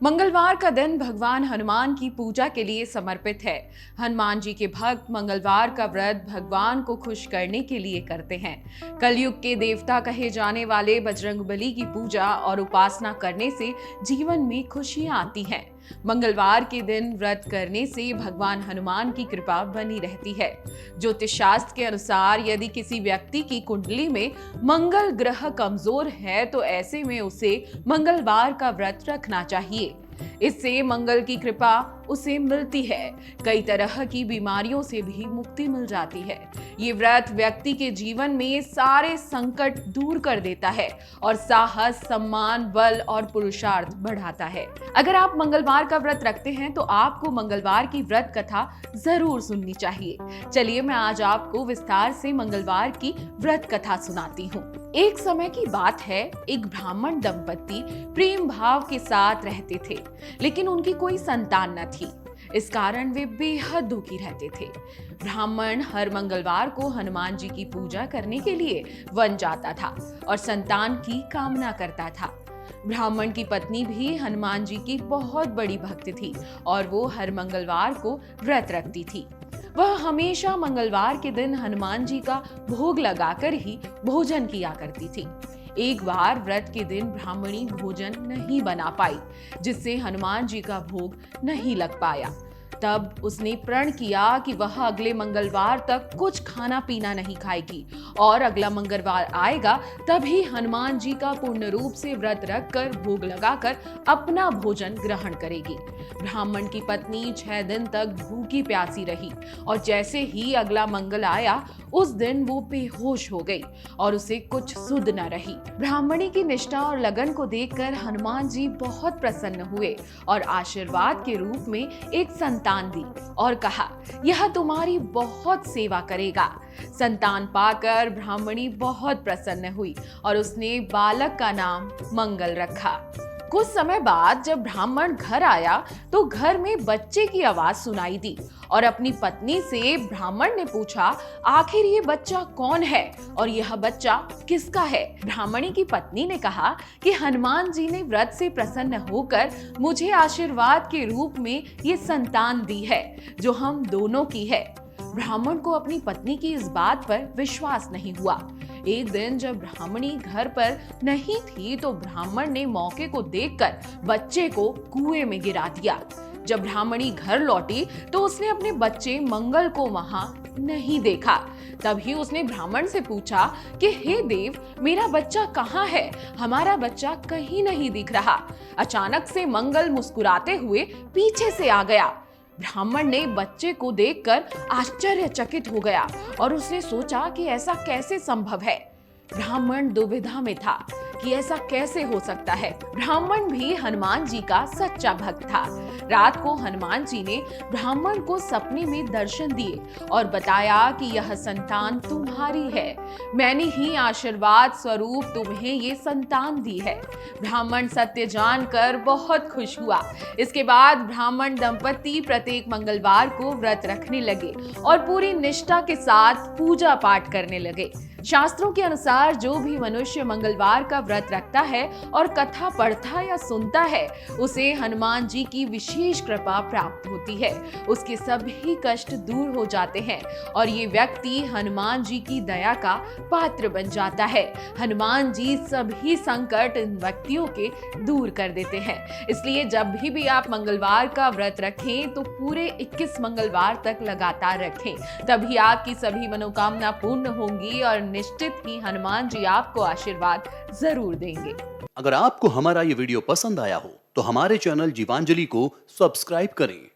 मंगलवार का दिन भगवान हनुमान की पूजा के लिए समर्पित है। हनुमान जी के भक्त मंगलवार का व्रत भगवान को खुश करने के लिए करते हैं। कलयुग के देवता कहे जाने वाले बजरंगबली की पूजा और उपासना करने से जीवन में खुशियां आती हैं। मंगलवार के दिन व्रत करने से भगवान हनुमान की कृपा बनी रहती है। ज्योतिष शास्त्र के अनुसार यदि किसी व्यक्ति की कुंडली में मंगल ग्रह कमजोर है तो ऐसे में उसे मंगलवार का व्रत रखना चाहिए। इससे मंगल की कृपा उसे मिलती है। कई तरह की बीमारियों से भी मुक्ति मिल जाती है। ये व्रत व्यक्ति के जीवन में सारे संकट दूर कर देता है और साहस, सम्मान, बल और पुरुषार्थ बढ़ाता है। अगर आप मंगलवार का व्रत रखते हैं तो आपको मंगलवार की व्रत कथा जरूर सुननी चाहिए। चलिए मैं आज आपको विस्तार से मंगलवार की व्रत कथा सुनाती हूँ। एक समय की बात है, एक ब्राह्मण दंपति प्रेम भाव के साथ रहते थे, लेकिन उनकी कोई संतान न थी। इस कारण वे बेहद दुखी रहते थे। ब्राह्मण हर मंगलवार को हनुमान जी की पूजा करने के लिए वन जाता था और संतान की कामना करता था। ब्राह्मण की पत्नी भी हनुमान जी की बहुत बड़ी भक्त थी और वो हर मंगलवार को व्रत रखती थी। वह हमेशा मंगलवार के दिन हनुमान जी का भोग लगाकर ही भोजन किया करती थी। एक बार व्रत के दिन ब्राह्मणी भोजन नहीं बना पाई, जिससे हनुमान जी का भोग नहीं लग पाया। तब उसने प्रण किया कि वह अगले मंगलवार तक कुछ खाना पीना नहीं खाएगी और अगला मंगलवार आएगा तभी हनुमान जी का पूर्ण रूप से व्रत रखकर भोग लगाकर अपना भोजन ग्रहण करेगी। ब्राह्मण की पत्नी 6 दिन तक भूखी प्यासी रही और जैसे ही अगला मंगल आया उस दिन वो बेहोश हो गई और उसे कुछ सुध न रही। ब्राह्मणी की निष्ठा और लगन को देखकर हनुमान जी बहुत प्रसन्न हुए और आशीर्वाद के रूप में एक संतान दी और कहा, यह तुम्हारी बहुत सेवा करेगा। संतान पाकर ब्राह्मणी बहुत प्रसन्न हुई और उसने बालक का नाम मंगल रखा। कुछ समय बाद जब ब्राह्मण घर आया तो घर में बच्चे की आवाज सुनाई दी और अपनी पत्नी से ब्राह्मण ने पूछा, आखिर ये बच्चा कौन है और यह बच्चा किसका है? ब्राह्मणी की पत्नी ने कहा कि हनुमान जी ने व्रत से प्रसन्न होकर मुझे आशीर्वाद के रूप में ये संतान दी है जो हम दोनों की है। ब्राह्मण को अपनी पत्नी की इस बात पर विश्वास नहीं हुआ। एक दिन जब ब्राह्मणी घर पर नहीं थी तो ब्राह्मण ने मौके को देखकर बच्चे को कुएं में गिरा दिया। जब ब्राह्मणी घर लौटी तो उसने अपने बच्चे मंगल को वहां नहीं देखा। तभी उसने ब्राह्मण से पूछा कि हे देव, मेरा बच्चा कहाँ है? हमारा बच्चा कहीं नहीं दिख रहा। अचानक से मंगल मुस्कुराते हुए पीछे से आ गया। ब्राह्मण ने बच्चे को देखकर आश्चर्यचकित हो गया और उसने सोचा कि ऐसा कैसे संभव है। ब्राह्मण दुविधा में था कि ऐसा कैसे हो सकता है। ब्राह्मण भी हनुमान जी का सच्चा भक्त था। रात को हनुमान जी ने ब्राह्मण को सपने में दर्शन दिए और बताया कि यह संतान तुम्हारी है। मैंने ही आशीर्वाद स्वरूप तुम्हें ये संतान दी है। ब्राह्मण सत्य जानकर बहुत खुश हुआ। इसके बाद ब्राह्मण दंपति प्रत्येक मंगलवार को व्रत रखने लगे और पूरी निष्ठा के साथ पूजा पाठ करने लगे। शास्त्रों के अनुसार जो भी मनुष्य मंगलवार का व्रत रखता है और कथा पढ़ता या सुनता है उसे हनुमान जी की विशेष कृपा प्राप्त होती है। उसके सभी कष्ट दूर हो जाते हैं और ये व्यक्ति हनुमान जी की दया का पात्र बन जाता है। हनुमान जी सभी संकट इन व्यक्तियों के दूर कर देते हैं। इसलिए जब भी आप मंगलवार का व्रत रखें तो पूरे 21 मंगलवार तक लगातार रखें, तभी आपकी सभी मनोकामना पूर्ण होंगी और निश्चित ही हनुमान जी आपको आशीर्वाद जरूर देंगे। अगर आपको हमारा ये वीडियो पसंद आया हो तो हमारे चैनल जीवांजलि को सब्सक्राइब करें